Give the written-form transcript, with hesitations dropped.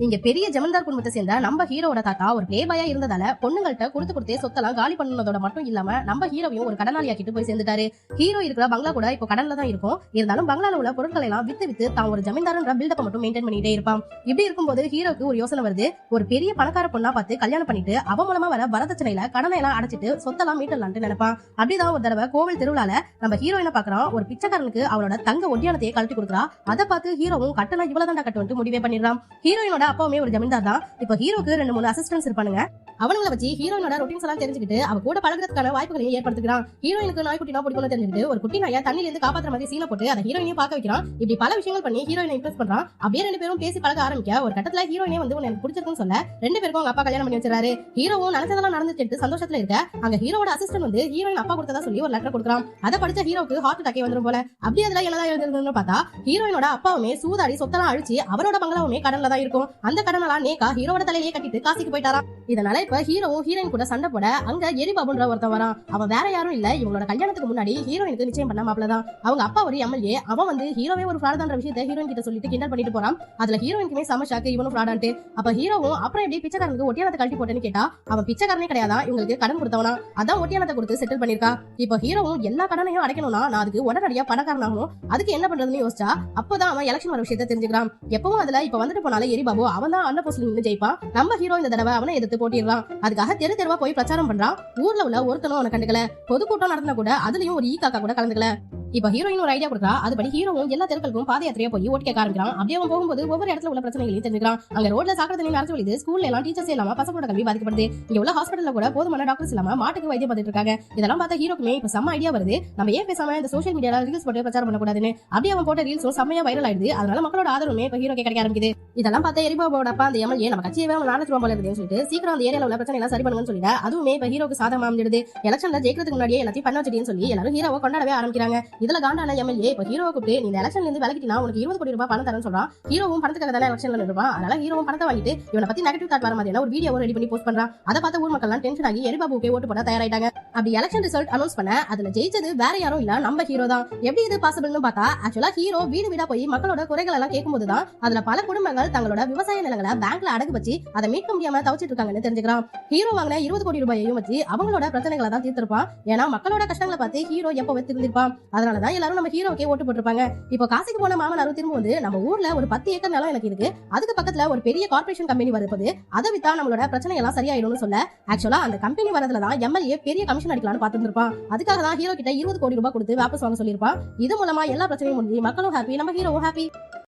இங்க பெரிய ஜமீன்தார் குடும்பத்தை சேர்ந்த நம்ம ஹீரோட தாத்தா ஒரு பிளே பாயா இருந்ததால பொண்ணுங்கள்ட்ட கொடுத்தே சொத்தெல்லாம் காலி பண்ணனதோட மட்டும் இல்லாம நம்ம ஹீரோவையும் ஒரு கடனாளியாக்கிட்டு போய் சேர்ந்துட்டாரு. ஹீரோ இருக்கிற பங்களா கூட இப்போ கடன்ல தான் இருக்கும். இருந்தாலும் பங்களால உள்ள பொருட்களை எல்லாம் வித்து தான் ஒரு ஜமீன்தார்ன்ற பில்டப் மட்டும் மெயின்டைன் பண்ணிட்டே இருப்பான். இப்படி இருக்கும்போது ஹீரோக்கு ஒரு யோசனை வருது. ஒரு பெரிய பணக்கார பொண்ணா பார்த்து கல்யாணம் பண்ணிட்டு அவ மூலமா வர வரதட்சணையில கடனை எல்லாம் அடைச்சிட்டு சொத்தெல்லாம் மீட்டலாம்னு நினைப்பான். அப்படிதான் ஒரு தடவை கோவில் திருவிழால நம்ம ஹீரோயினை பாக்குறான். ஒரு பிச்சைக்காரனுக்கு அவளோட தங்க ஒட்டியானத்தையே கழட்டி கொடுக்குறா. அதை பார்த்து ஹீரோவும் கட்டணம் இவ்வளவுதான் கட்டுவன்ட்டு முடிவே பண்ணிடுறான். ஹீரோயினோட அப்பாவுமே ஒரு ஜமீன்தார் தான். இப்போ ஹீரோக்கு 2-3 அசிஸ்டன்ஸ் இருப்பானுங்க. அவங்கள வச்சு ஹீரோயினோட ரொட்டீன்ஸ் எல்லாம் தெரிஞ்சுக்கிட்டு அவ கூட பழகிறதுக்கான வாய்ப்புகளையும் ஏற்படுத்துறான். ஹீரோயினுக்கு நாய்க்குட்டினா பிடிக்கும்னு தெரிஞ்சுக்கிட்டு ஒரு குட்டி நாயை தண்ணில இருந்து காப்பாத்துற மாதிரி சீனை போட்டு அதை ஹீரோயினையும் பார்க்க வைக்கிறான். இப்படி பல விஷயங்கள் பண்ணி ஹீரோயினை இம்ப்ரெஸ் பண்றான். அப்படியே 2 பேரும் பேசி பழக ஆரம்பிக்க ஒரு கட்டத்துல ஹீரோயினே வந்து எனக்கு பிடிச்சிருக்குன்னு சொல்ல 2 பேருக்கும் அவங்க அப்பா கல்யாணம் பண்ணி வச்சிருக்காரு. ஹீரோவும் நினைச்சதெல்லாம் நடந்துட்டு சந்தோஷத்துல இருக்க அங்க ஹீரோட அசிஸ்டன்ட் வந்து ஹீரோயின் அப்பா கொடுத்ததா சொல்லி ஒரு லெட்டர் கொடுக்குறான். அதை படிச்ச ஹீரோக்கு ஹார்ட் அட்டாக்கே வந்துரும் போல. அப்படியே அதுல என்னதான் எழுதுன்னு பார்த்தா ஹீரோயினோட அப்பாவுமே சூதாடி சொத்தெல்லாம் அழிச்சு அவரோட பங்களாவுமே கடன்ல தான் இருக்கும். அந்த கடனெல்லாம் நேக்கா ஹீரோட தலையிலேயே கட்டிட்டு காசிக்கு போயிட்டாராம். இதனால இப்ப ஹீரோவும் ஹீரோயின் கூட சண்டை போட அங்க எரிபாபுன்ற ஒருத்தன் வரான். அவன் வேற யாரும் இல்ல, இவங்களோட கல்யாணத்துக்கு முன்னாடி ஹீரோயினுக்கு நிச்சயம் பண்ண மாப்பிளதான். அவங்க அப்பா ஒரு எம்எல்ஏ. அவன் வந்து ஹீரோவே ஒரு ஃப்ராடான்ற விஷயத்தை ஹீரோயின் கிட்ட சொல்லிட்டு கிண்டல் பண்ணிட்டு போறான். அதுல ஹீரோயினுக்குமே செம ஷாக்கு, இவனும் ஃப்ராடான்ட்டு. அப்ப ஹீரோவும் அப்புறம் எப்படி பிச்சைக்காரனுக்கு ஒட்டியானத்தை கழட்டி போட்டேன்னு கேட்டா அவன் பிச்சைக்காரனே கிடையாதா, இவங்களுக்கு கடன் கொடுத்தவனா, அதான் ஒட்டியானத்தை கொடுத்து செட்டில் பண்ணிருக்கா. இப்ப ஹீரோவும் எல்லா கடனையும் அடைக்கணும்னா நான் அதுக்கு உடனடியா பணக்காரனாகணும், அதுக்கு என்ன பண்றதுன்னு யோசிச்சா அப்பதான் அவன் எலெக்ஷன் வர விஷயத்தை தெரிஞ்சுக்கிறான். எப்பவும் அதுல இப்ப வந்துட்டு போனால எரிபாபு அவன் தான் அண்ணன் போஸ்ட்ல நின்று ஜெயிப்பான். நம்ம ஹீரோ இந்த தடவை அவனை எதிர்த்து போட்டிடுறான். அதுக்காக தெருவா போய் பிரச்சாரம் பண்றான். ஊர்ல உள்ள ஒருத்தனும் அவனை கண்டுக்கல. பொதுக்கூட்டம் நடத்தினா கூட அதுலயும் ஒரு ஈ காக்கா கூட கலந்துக்கல. இப்ப ஹீரோயின் ஒரு ஐடியா கொடுக்குறா. அதுபடி ஹீரோவும் எல்லா தெருக்களுக்கும் பாத யாத்திரையா போய் ஓட்டு கேட்க ஆரம்பிக்கிறான். அப்படியே அவன் போகும்போது ஒவ்வொரு இடத்துல உள்ள பிரச்சனைகளையும் தெரிஞ்சுக்கிறான். அங்க ரோட்ல சாக்கடை தண்ணி நடந்து வருது. ஸ்கூல்ல எல்லாம் டீச்சர்ஸ் இல்லாம பசங்களோட கல்வி பாதிக்கப்படுது. இங்க உள்ள ஹாஸ்பிட்டல்ல கூட போதுமான டாக்டர்ஸ் இல்லாம மாட்டுக்கு வைத்தியம் பார்த்துட்டு இருக்காங்க. இதெல்லாம் பார்த்தா ஹீரோக்குமே இப்ப செம்ம ஐடியா வருது. நம்ம ஏன் பேசாம இந்த சோஷியல் மீடியால ரீல்ஸ் போட்டு பிரச்சாரம் பண்ணக்கூடாதுன்னு. அப்படியே அவன் போட்ட ரீல்ஸும் செம்மையா வைரல் ஆயிடுது. அதனால மக்களோட ஆதரவுமே இப்ப ஹீரோக்கு கிடைக்க ஆரம்பிக்குது. இதெல்லாம் பார்த்தா எரிபாபோட அப்பா அந்த எம்எல்ஏ நம்ம கட்சியவே நாளைக்கு போல இருக்குன்னு சொல்லிட்டு சீக்கிரம் அந்த ஏரியால உள்ள பிரச்சனை எல்லாம் சரி பண்ணுங்கன்னு சொல்லிட்டு அதுவுமே இப்ப ஹீரோக்கு சாதகமா அமைஞ்சிடுது. எலெக்ஷன்ல ஜெயிக்கிறதுக்கு முன்னாடியே எல்லாத்தையும் பண்ண வச்சிட்டேன்னு சொல்லி எல்லாரும் ஹீரோவை கொண்டாடவே ஆரம்பிக்கிறாங்க. இதுல காண்டான எம்எல்ஏ இப்ப ஹீரோவை கூப்பிட்டு நீ எலெக்ஷன்ல இருந்து விலகிட்டா உனக்கு 20 கோடி ரூபாய் பணம் தரேன்னு சொல்றான். ஹீரோவும் பணத்துக்காக தானே எலெக்ஷன்ல இருப்பான். அதனால ஹீரோவும் பணத்தை வாங்கிட்டு இவனை பத்தி நெகட்டிவ் தாட் வர மாதிரியான ஒரு வீடியோ ரெடி பண்ணி போஸ்ட் பண்றான். அதை பார்த்து ஊர் மக்கள் எல்லாம் டென்ஷன் ஆகி எரிபாபுக்கே ஓட்டு போட தயாராயிட்டாங்க. அப்படி எலெக்ஷன் ரிசல்ட் அனௌன்ஸ் பண்ண அதுல ஜெயிச்சது வேற யாரும் இல்ல, நம்ம ஹீரோ தான். எப்படி இது பாசிபிள்னு பார்த்தா ஆக்சுவலா ஹீரோ வீடு வீடா போய் மக்களோட குறைகள் எல்லாம் கேட்கும்போது தான் அதுல பல குடும்பங்கள் தங்களோட விவசாய நிலங்களை பேங்க்ல அடகு வச்சு அதை மீட்க முடியாம தவிச்சிட்டு இருக்காங்கன்னு தெரிஞ்சுக்கிறான். ஹீரோ வாங்கின 20 கோடி ரூபாயையும் வச்சு அவங்களோட பிரச்சனைகளை தான் தீர்த்திருப்பான். ஏன்னா மக்களோட கஷ்டங்களை பார்த்து ஹீரோ எப்பவே திருந்திருப்பான். அதனாலதான் எல்லாரும் நம்ம ஹீரோக்கே ஓட்டு போட்டிருப்பாங்க. இப்போ காசிக்கு போன மாமனாரும் திரும்ப வந்து நம்ம ஊர்ல ஒரு 10 ஏக்கர் நிலம் எனக்கு இருக்கு, அதுக்கு பக்கத்துல ஒரு பெரிய கார்பரேஷன் கம்பெனி வருது, அதை வித்தா நம்மளோட பிரச்சனை எல்லாம் சரியாயிடும்னு சொல்ல ஆக்சுவலா அந்த கம்பெனி வரதுலதான் எம்எல்ஏ பெரிய கமிஷன் அடிக்கலாம்னு பார்த்துருப்பான். அதுக்காக தான் ஹீரோ கிட்ட 20 கோடி ரூபாய் கொடுத்து வாபஸ் வாங்க சொல்லியிருப்பான். இது மூலமா எல்லா பிரச்சனையும் முடிஞ்சு மக்களும் ஹாப்பி, நம்ம ஹீரோவும் ஹாப்பி.